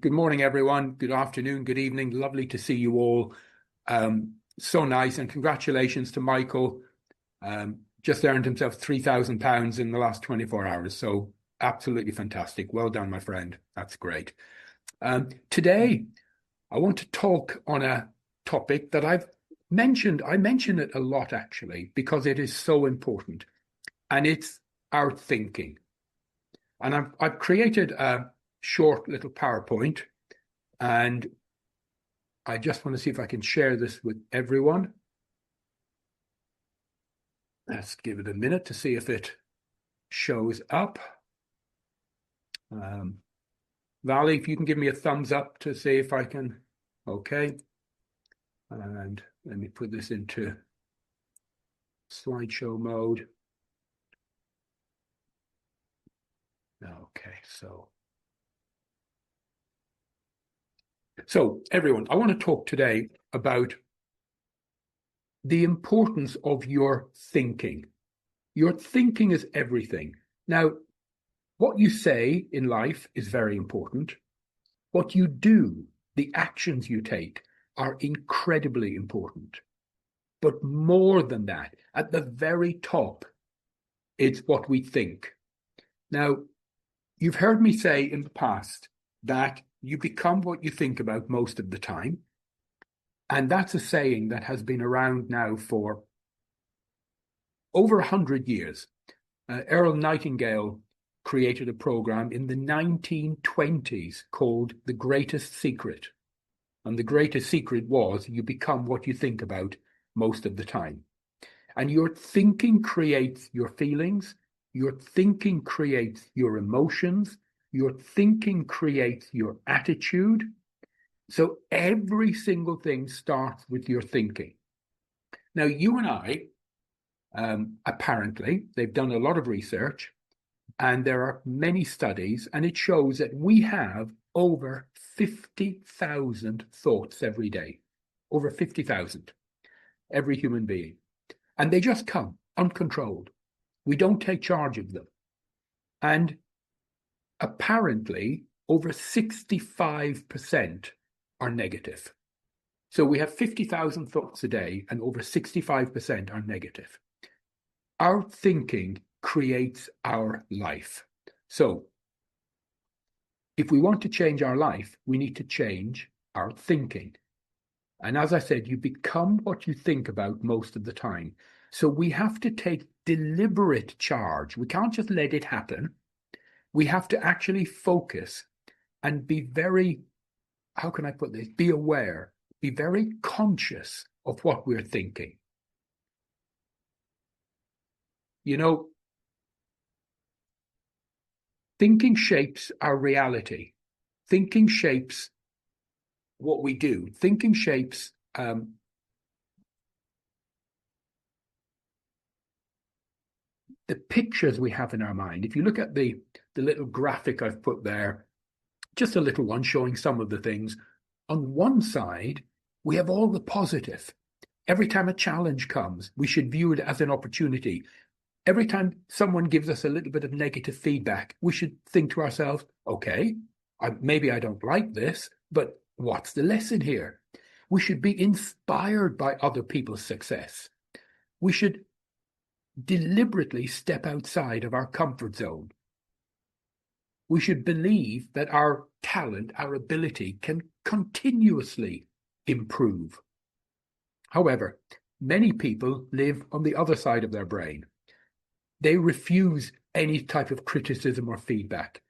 Good morning, everyone. Good afternoon, good evening. Lovely to see you all. So nice, and congratulations to Michael. Just earned himself £3,000 in the last 24 hours. So absolutely fantastic. Well done, my friend. That's great. Today, I want to talk on a topic that I've mentioned. I mention it a lot, actually, because it is so important, and it's our thinking. And I've created a short little PowerPoint, and I just want to see if I can share this with everyone. Let's give it a minute to see if it shows up. Vali, if you can give me a thumbs up to see if I can. Okay. And let me put this into slideshow mode. Okay, so everyone, I want to talk today about the importance of your thinking. Your thinking is everything. Now, what you say in life is very important. What you do, the actions you take, are incredibly important. But more than that, at the very top, it's what we think. Now, you've heard me say in the past that you become what you think about most of the time. And that's a saying that has been around now for over 100 years. Earl Nightingale created a program in the 1920s called The Greatest Secret. And the greatest secret was you become what you think about most of the time. And your thinking creates your feelings. Your thinking creates your emotions. Your thinking creates your attitude. So every single thing starts with your thinking. Now, you and I, apparently, they've done a lot of research, and there are many studies, and it shows that we have over 50,000 thoughts every day. Over 50,000, every human being. And they just come uncontrolled. We don't take charge of them. And apparently, over 65% are negative. So we have 50,000 thoughts a day, and over 65% are negative. Our thinking creates our life. So if we want to change our life, we need to change our thinking. And as I said, you become what you think about most of the time. So we have to take deliberate charge. We can't just let it happen. We have to actually focus and be very, how can I put this? Be aware, be very conscious of what we're thinking. You know, thinking shapes our reality. Thinking shapes what we do. Thinking shapes the pictures we have in our mind. If you look at the little graphic I've put there, just a little one showing some of the things. On one side, we have all the positive. Every time a challenge comes, we should view it as an opportunity. Every time someone gives us a little bit of negative feedback, we should think to ourselves, okay, maybe I don't like this, but what's the lesson here? We should be inspired by other people's success. We should deliberately step outside of our comfort zone. We should believe that our talent, our ability can continuously improve. However, many people live on the other side of their brain. They refuse any type of criticism or feedback.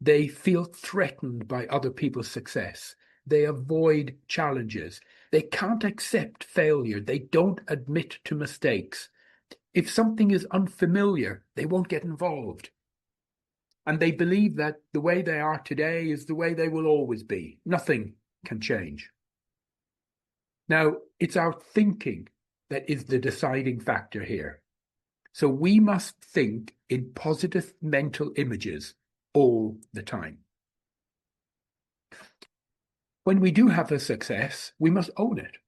They feel threatened by other people's success. They avoid challenges. They can't accept failure. They don't admit to mistakes. If something is unfamiliar, they won't get involved. And they believe that the way they are today is the way they will always be. Nothing can change. Now, it's our thinking that is the deciding factor here. So we must think in positive mental images all the time. When we do have a success, we must own it.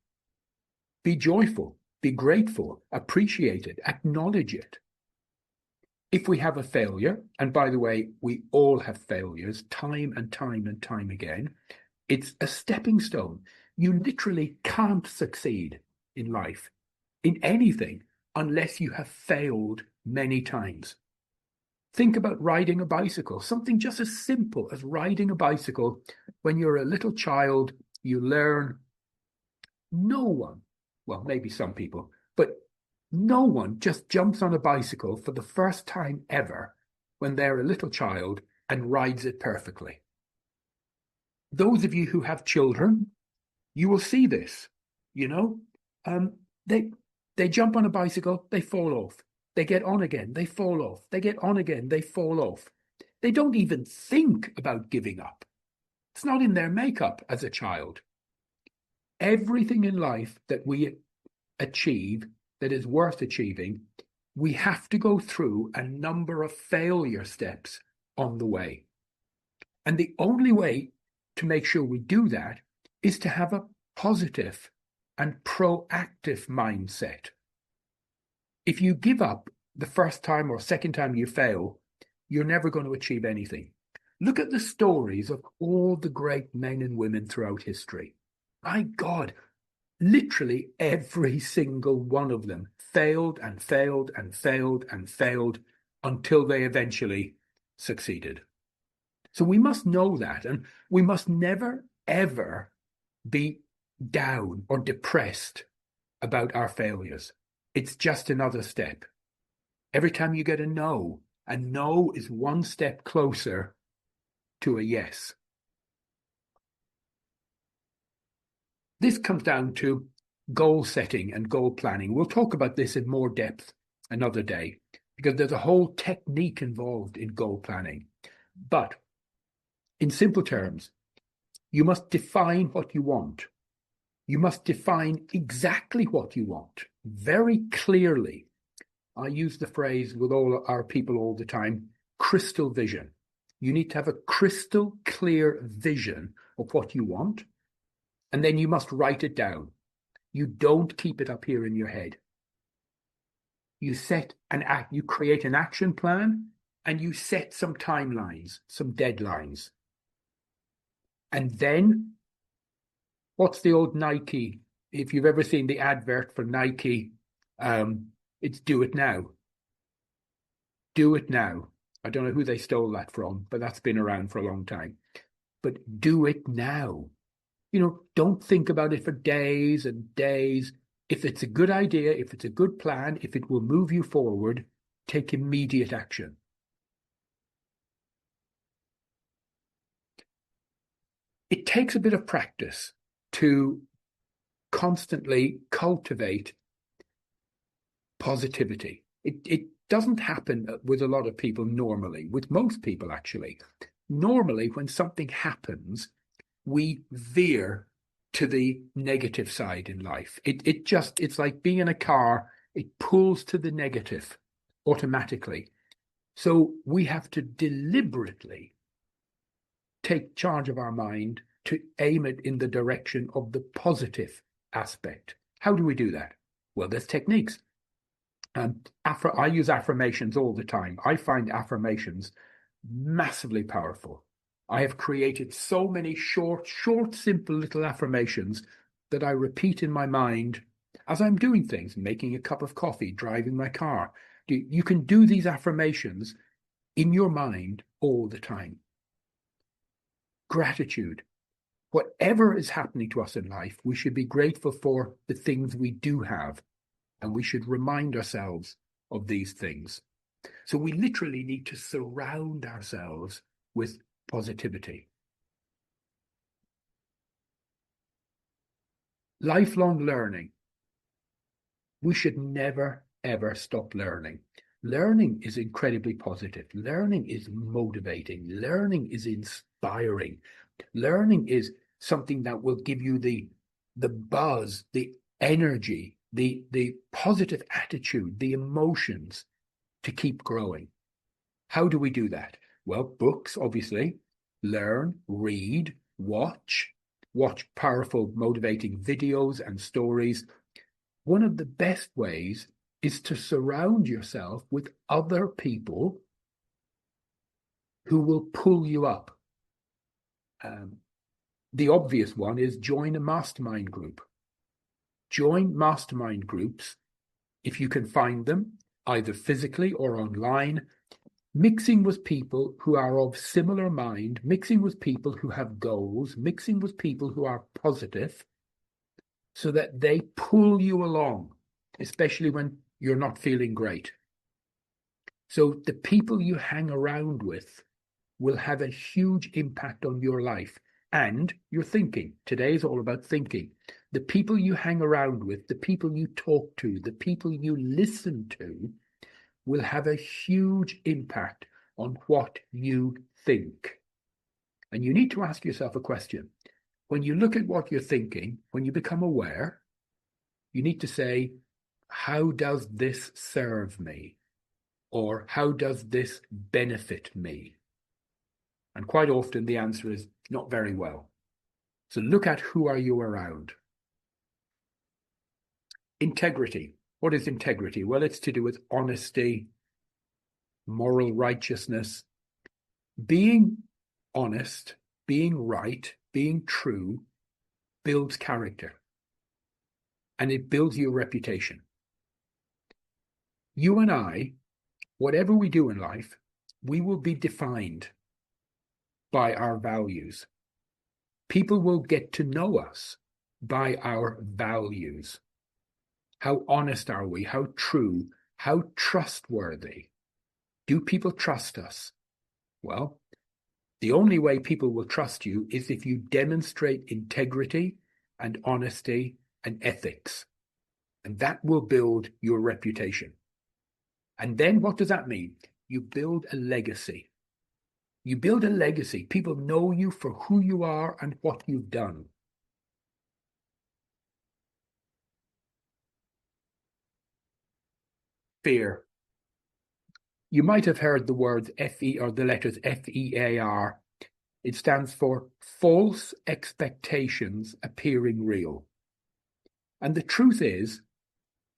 Be joyful, be grateful, appreciate it, acknowledge it. If we have a failure, and by the way, we all have failures time and time and time again, it's a stepping stone. You literally can't succeed in life, in anything, unless you have failed many times. Think about riding a bicycle, something just as simple as riding a bicycle. When you're a little child, you learn. No one, well, maybe some people, but no one just jumps on a bicycle for the first time ever when they're a little child and rides it perfectly. Those of you who have children, you will see this. You know, um, they they jump on a bicycle, they fall off. They get on again, they fall off. They get on again, they fall off. They don't even think about giving up. It's not in their makeup as a child. Everything in life that we achieve that is worth achieving, we have to go through a number of failure steps on the way. And the only way to make sure we do that is to have a positive and proactive mindset. If you give up the first time or second time you fail, you're never going to achieve anything. Look at the stories of all the great men and women throughout history. My God, literally every single one of them failed and failed and failed and failed until they eventually succeeded. So we must know that, and we must never, ever be down or depressed about our failures. It's just another step. Every time you get a no is one step closer to a yes. This comes down to goal setting and goal planning. We'll talk about this in more depth another day, because there's a whole technique involved in goal planning. But in simple terms, you must define what you want. You must define exactly what you want very clearly. I use the phrase with all our people all the time, crystal vision. You need to have a crystal clear vision of what you want, and then you must write it down. You don't keep it up here in your head. You you create an action plan, and you set some timelines, some deadlines. And then, what's the old Nike? If you've ever seen the advert for Nike, it's do it now. Do it now. I don't know who they stole that from, but that's been around for a long time. But do it now. Don't think about it for days and days. If it's a good idea, if it's a good plan, if it will move you forward, take immediate action. It takes a bit of practice to constantly cultivate positivity. It doesn't happen with a lot of people normally, with most people actually. Normally, when something happens, we veer to the negative side in life. It's like being in a car, it pulls to the negative automatically. So we have to deliberately take charge of our mind to aim it in the direction of the positive aspect. How do we do that? Well, there's techniques. I use affirmations all the time. I find affirmations massively powerful. I have created so many short, simple little affirmations that I repeat in my mind as I'm doing things, making a cup of coffee, driving my car. You can do these affirmations in your mind all the time. Gratitude. Whatever is happening to us in life, we should be grateful for the things we do have, and we should remind ourselves of these things. So we literally need to surround ourselves with positivity. Lifelong learning. We should never, ever stop learning. Learning is incredibly positive. Learning is motivating. Learning is inspiring. Learning is something that will give you the buzz, the energy, the positive attitude, the emotions to keep growing. How do we do that? Well, books, obviously. Learn, read, watch powerful, motivating videos and stories. One of the best ways is to surround yourself with other people who will pull you up. The obvious one is join a mastermind group. Join mastermind groups, if you can find them, either physically or online, mixing with people who are of similar mind, mixing with people who have goals, mixing with people who are positive, so that they pull you along, especially when you're not feeling great. So the people you hang around with will have a huge impact on your life and your thinking. Today is all about thinking. The people you hang around with, the people you talk to, the people you listen to will have a huge impact on what you think. And you need to ask yourself a question. When you look at what you're thinking, when you become aware, you need to say, how does this serve me? Or how does this benefit me? And quite often the answer is not very well. So look at who are you around. Integrity. What is integrity? Well, it's to do with honesty, moral righteousness. Being honest, being right, being true builds character. And it builds your reputation. You and I, whatever we do in life, we will be defined by our values. People will get to know us by our values. How honest are we? How true? How trustworthy? Do people trust us? Well, the only way people will trust you is if you demonstrate integrity and honesty and ethics. And that will build your reputation. And then what does that mean? You build a legacy. You build a legacy. People know you for who you are and what you've done. Fear. You might have heard the words FE or the letters FEAR. It stands for false expectations appearing real. And the truth is,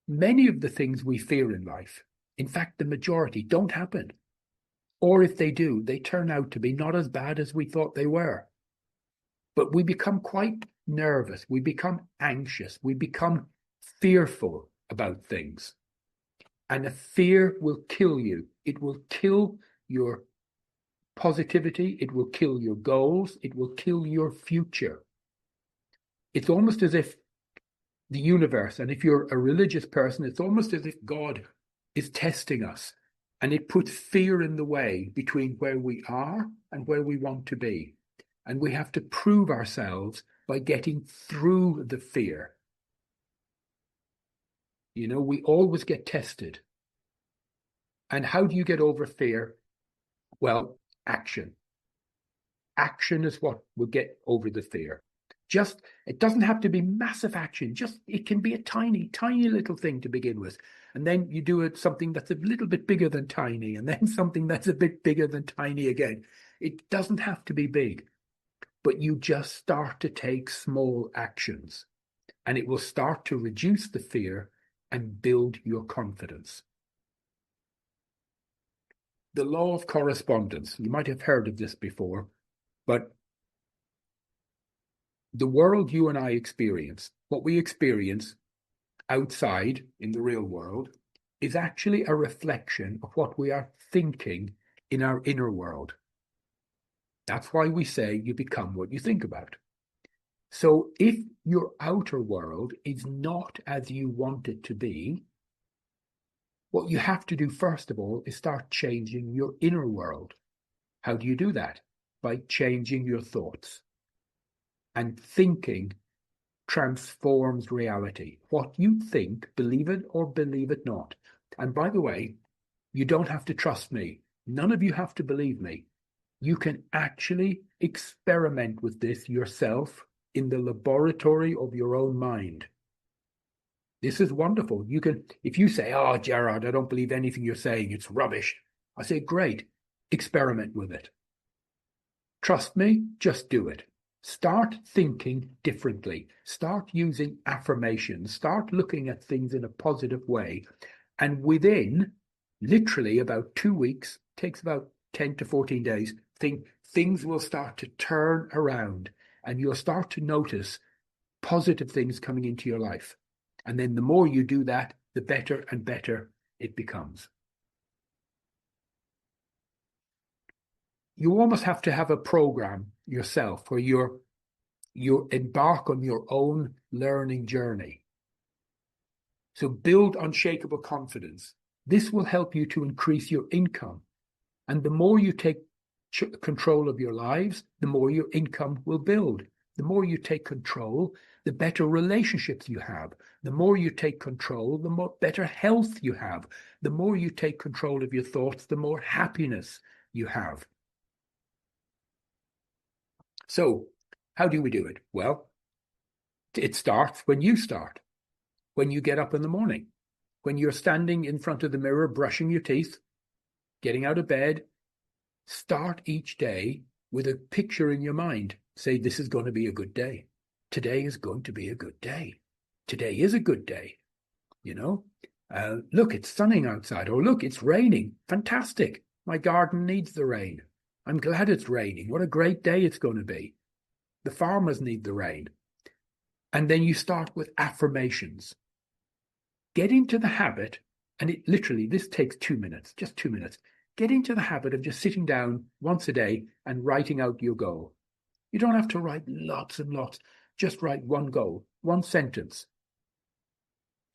many of the things we fear in life, in fact, the majority, don't happen. Or if they do, they turn out to be not as bad as we thought they were. But we become quite nervous. We become anxious. We become fearful about things. And a fear will kill you. It will kill your positivity. It will kill your goals. It will kill your future. It's almost as if the universe, and if you're a religious person, it's almost as if God is testing us. And it puts fear in the way between where we are and where we want to be. And we have to prove ourselves by getting through the fear. You know, we always get tested. And how do you get over fear? Well, action. Action is what will get over the fear. It doesn't have to be massive action. It can be a tiny, tiny little thing to begin with. And then you do something that's a little bit bigger than tiny, and then something that's a bit bigger than tiny again. It doesn't have to be big, but you just start to take small actions, and it will start to reduce the fear and build your confidence. The law of correspondence. You might have heard of this before, but the world you and I experience, what we experience outside in the real world, is actually a reflection of what we are thinking in our inner world. That's why we say you become what you think about. So if your outer world is not as you want it to be, what you have to do first of all is start changing your inner world. How do you do that? By changing your thoughts. And thinking transforms reality. What you think, believe it or believe it not. And by the way, you don't have to trust me. None of you have to believe me. You can actually experiment with this yourself in the laboratory of your own mind. This is wonderful. You can, if you say, "Oh, Gerard, I don't believe anything you're saying, it's rubbish," I say, "Great, experiment with it. Trust me, just do it. Start thinking differently. Start using affirmations. Start looking at things in a positive way. And within literally about 2 weeks, takes about 10 to 14 days, things will start to turn around and you'll start to notice positive things coming into your life. And then the more you do that, the better and better it becomes. You almost have to have a program yourself where you embark on your own learning journey. So build unshakable confidence. This will help you to increase your income. And the more you take control of your lives, the more your income will build. The more you take control, the better relationships you have. The more you take control, the more better health you have. The more you take control of your thoughts, the more happiness you have. So how do we do it? Well, it starts when you start, when you get up in the morning, when you're standing in front of the mirror, brushing your teeth, getting out of bed. Start each day with a picture in your mind. Say, this is going to be a good day. Today is going to be a good day. Today is a good day. Look, it's sunning outside. Or look, it's raining. Fantastic. My garden needs the rain. I'm glad it's raining. What a great day it's going to be. The farmers need the rain. And then you start with affirmations. Get into the habit, and it literally, this takes 2 minutes, just 2 minutes. Get into the habit of just sitting down once a day and writing out your goal. You don't have to write lots and lots. Just write one goal, one sentence.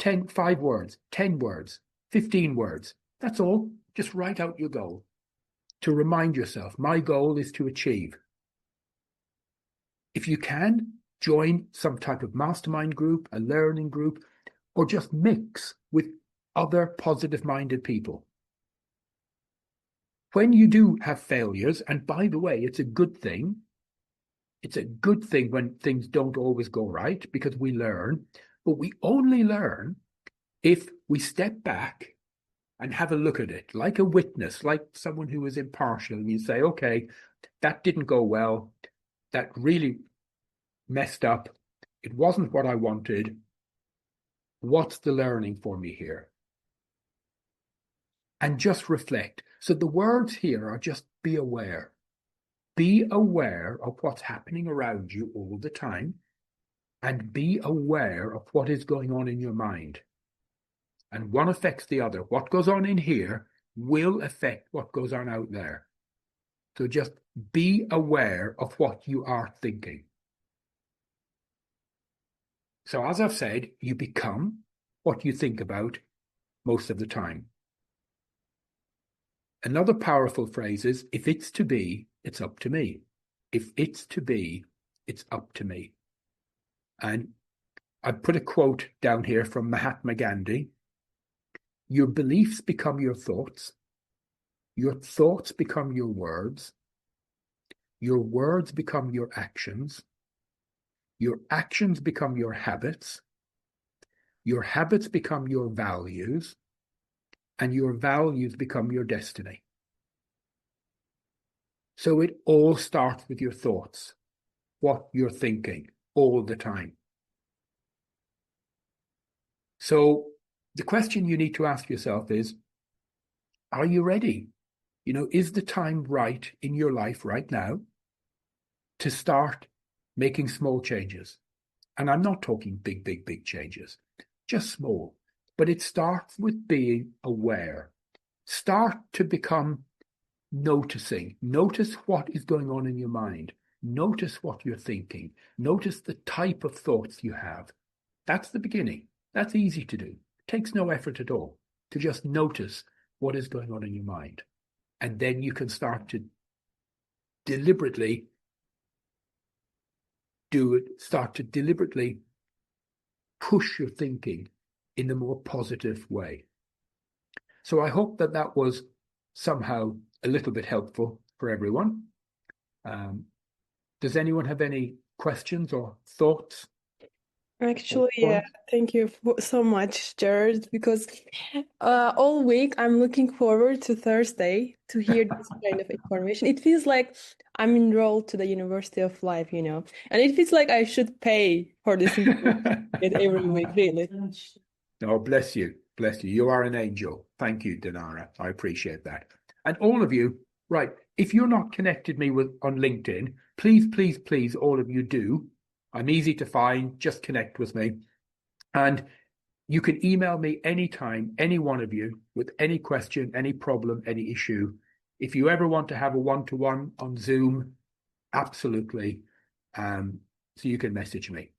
5 words, 10 words, 15 words. That's all. Just write out your goal to remind yourself, my goal is to achieve. If you can, join some type of mastermind group, a learning group, or just mix with other positive-minded people. When you do have failures, and by the way, it's a good thing. It's a good thing when things don't always go right because we learn, but we only learn if we step back and have a look at it like a witness, like someone who is impartial. And you say, okay, that didn't go well. That really messed up. It wasn't what I wanted. What's the learning for me here? And just reflect. So the words here are just be aware. Be aware of what's happening around you all the time, and be aware of what is going on in your mind. And one affects the other. What goes on in here will affect what goes on out there. So just be aware of what you are thinking. So as I've said, you become what you think about most of the time. Another powerful phrase is, if it's to be, it's up to me. If it's to be, it's up to me. And I put a quote down here from Mahatma Gandhi. Your beliefs become your thoughts become your words become your actions become your habits become your values, and your values become your destiny. So it all starts with your thoughts, what you're thinking all the time. So the question you need to ask yourself is, are you ready? Is the time right in your life right now to start making small changes? And I'm not talking big changes, just small. But it starts with being aware. Start to become noticing. Notice what is going on in your mind. Notice what you're thinking. Notice the type of thoughts you have. That's the beginning. That's easy to do. It takes no effort at all to just notice what is going on in your mind. And then you can start to deliberately push your thinking in a more positive way. So I hope that was somehow a little bit helpful for everyone. Does anyone have any questions or thoughts? Actually, yeah, thank you so much, Gerard, because all week I'm looking forward to Thursday to hear this kind of information. It feels like I'm enrolled to the University of Life, and it feels like I should pay for this information every week, really. Oh, bless you. Bless you. You are an angel. Thank you, Dinara. I appreciate that. And all of you, right, if you're not connected me with on LinkedIn, please, please, please, all of you do. I'm easy to find. Just connect with me. And you can email me anytime, any one of you, with any question, any problem, any issue. If you ever want to have a one-to-one on Zoom, absolutely. So you can message me.